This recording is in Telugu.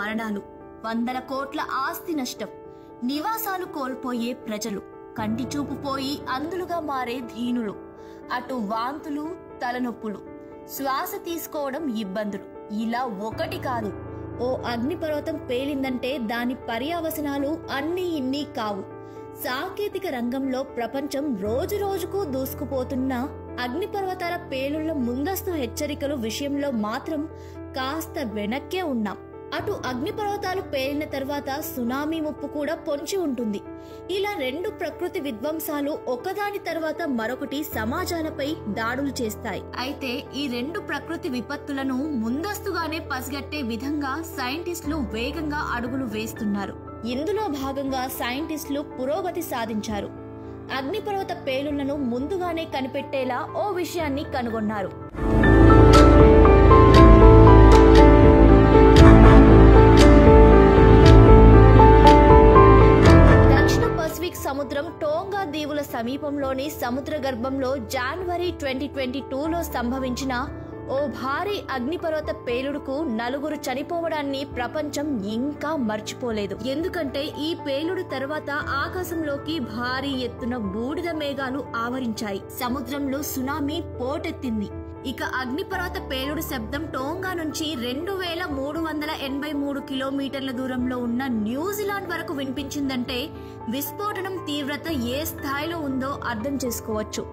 మరణాలు, వందల కోట్ల ఆస్తి నష్టం, నివాసాలు కోల్పోయే ప్రజలు, కంటి చూపు పోయి అందులుగా మారే దీనులు, అటు వాంతులు, తలనొప్పులు, శ్వాస తీసుకోవడం ఇబ్బందులు, ఇలా ఒకటి కాదు. ఓ అగ్నిపర్వతం పేలిందంటే దాని పర్యవసనాలు అన్నీ ఇన్ని కావు. సాంకేతిక రంగంలో ప్రపంచం రోజు రోజుకు దూసుకుపోతున్న అగ్నిపర్వతాల పేలుళ్ల ముందస్తు హెచ్చరికలు విషయంలో మాత్రం కాస్త వెనక్కే ఉన్నాం. అటు అగ్నిపర్వతాలు పేలిన తర్వాత సునామీ ముప్పు కూడా పొంచి ఉంటుంది. ఇలా రెండు ప్రకృతి విధ్వంసాలు ఒకదాని తర్వాత మరొకటి సమాజాలపై దాడులు చేస్తాయి. అయితే ఈ రెండు ప్రకృతి విపత్తులను ముందస్తుగానే పసిగట్టే విధంగా సైంటిస్టులు వేగంగా అడుగులు వేస్తున్నారు. ఇందులో భాగంగా సైంటిస్టులు పురోగతి సాధించారు. అగ్నిపర్వత పేలుళ్లను ముందుగానే కనిపెట్టేలా ఓ విషయాన్ని కనుగొన్నారు. సముద్రం టోంగా దీవుల సమీపంలోని సముద్ర గర్భంలో జనవరి 2022లో సంభవించిన ఓ భారీ అగ్నిపర్వత పేలుడుకు 4 చనిపోవడాన్ని ప్రపంచం ఇంకా మర్చిపోలేదు. ఎందుకంటే ఈ పేలుడు తర్వాత ఆకాశంలోకి భారీ ఎత్తున బూడిద మేఘాలు ఆవరించాయి. సముద్రంలో సునామీ పోటెత్తింది. ఇక అగ్నిపర్వత పేలుడు శబ్దం టోంగా నుంచి 2383 కిలోమీటర్ల దూరంలో ఉన్న న్యూజిలాండ్ వరకు వినిపించిందంటే విస్ఫోటనం తీవ్రత ఏ స్థాయిలో ఉందో అర్థం చేసుకోవచ్చు.